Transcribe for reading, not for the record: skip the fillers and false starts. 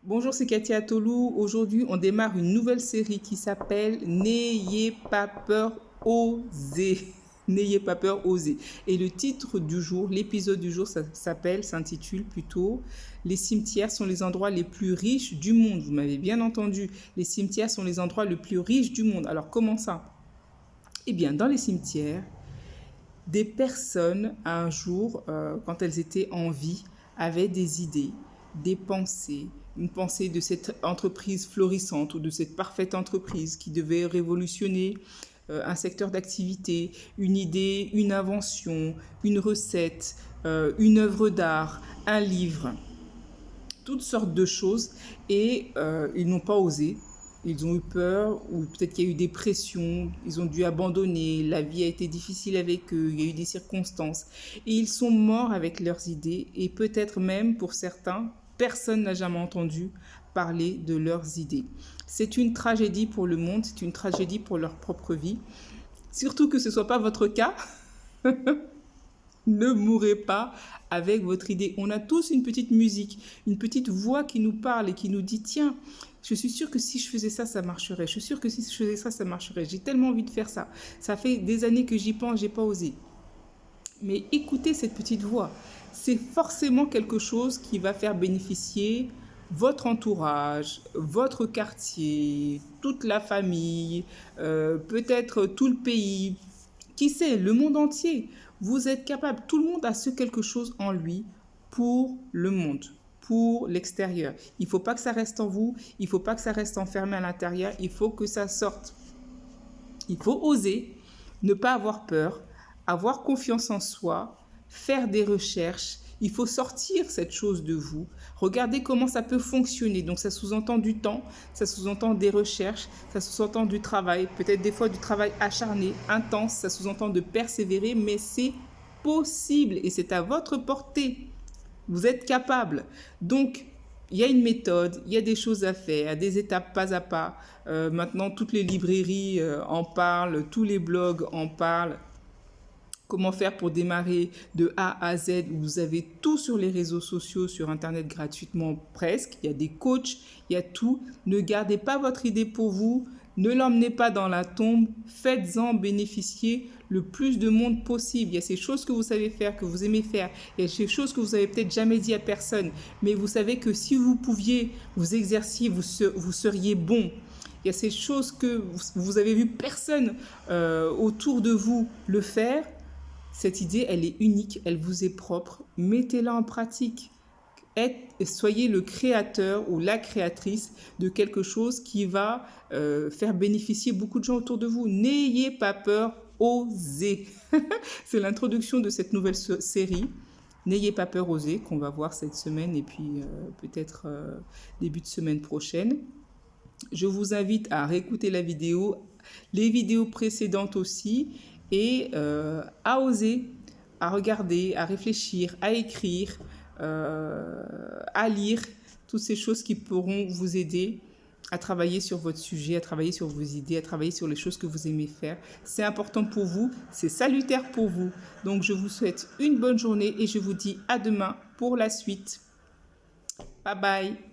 Bonjour, c'est Katia Tolou. Aujourd'hui, on démarre une nouvelle série qui s'appelle N'ayez pas peur, osez. N'ayez pas peur, osez. Et le titre du jour, l'épisode du jour, s'intitule plutôt Les cimetières sont les endroits les plus riches du monde. Vous m'avez bien entendu. Les cimetières sont les endroits les plus riches du monde. Alors, comment ça? Eh bien, dans les cimetières, des personnes, un jour, quand elles étaient en vie, avaient des idées, des pensées, une pensée de cette entreprise florissante ou de cette parfaite entreprise qui devait révolutionner un secteur d'activité, une idée, une invention, une recette, une œuvre d'art, un livre, toutes sortes de choses, et ils n'ont pas osé. Ils ont eu peur, ou peut-être qu'il y a eu des pressions, ils ont dû abandonner, la vie a été difficile avec eux, il y a eu des circonstances. Et ils sont morts avec leurs idées, et peut-être même pour certains, personne n'a jamais entendu parler de leurs idées. C'est une tragédie pour le monde, c'est une tragédie pour leur propre vie. Surtout que ce ne soit pas votre cas. Ne mourrez pas avec votre idée. On a tous une petite musique, une petite voix qui nous parle et qui nous dit, tiens, je suis sûre que si je faisais ça, ça marcherait. Je suis sûre que si je faisais ça, ça marcherait. J'ai tellement envie de faire ça. Ça fait des années que j'y pense, j'ai pas osé. Mais écoutez cette petite voix. C'est forcément quelque chose qui va faire bénéficier votre entourage, votre quartier, toute la famille, peut-être tout le pays, qui sait, le monde entier. Vous êtes capable, tout le monde a ce quelque chose en lui pour le monde, pour l'extérieur. Il ne faut pas que ça reste en vous, il ne faut pas que ça reste enfermé à l'intérieur, il faut que ça sorte. Il faut oser, ne pas avoir peur, avoir confiance en soi, faire des recherches. Il faut sortir cette chose de vous. Regardez comment ça peut fonctionner. Donc ça sous-entend du temps, ça sous-entend des recherches, ça sous-entend du travail, peut-être des fois du travail acharné, intense, ça sous-entend de persévérer, mais c'est possible et c'est à votre portée. Vous êtes capable. Donc, il y a une méthode, il y a des choses à faire, des étapes pas à pas. Maintenant, toutes les librairies en parlent, tous les blogs en parlent. Comment faire pour démarrer de A à Z. Vous avez tout sur les réseaux sociaux, sur Internet gratuitement presque. Il y a des coachs, il y a tout. Ne gardez pas votre idée pour vous. Ne l'emmenez pas dans la tombe. Faites-en bénéficier le plus de monde possible. Il y a ces choses que vous savez faire, que vous aimez faire. Il y a ces choses que vous avez peut-être jamais dit à personne. Mais vous savez que si vous pouviez vous exercer, vous seriez bon. Il y a ces choses que vous avez vu personne autour de vous le faire. Cette idée, elle est unique, elle vous est propre. Mettez-la en pratique. Soyez le créateur ou la créatrice de quelque chose qui va faire bénéficier beaucoup de gens autour de vous. N'ayez pas peur, osez. C'est l'introduction de cette nouvelle série. N'ayez pas peur, osez, qu'on va voir cette semaine et puis peut-être début de semaine prochaine. Je vous invite à réécouter la vidéo, les vidéos précédentes aussi, et à oser, à regarder, à réfléchir, à écrire, à lire, toutes ces choses qui pourront vous aider à travailler sur votre sujet, à travailler sur vos idées, à travailler sur les choses que vous aimez faire. C'est important pour vous, c'est salutaire pour vous. Donc je vous souhaite une bonne journée et je vous dis à demain pour la suite. Bye bye.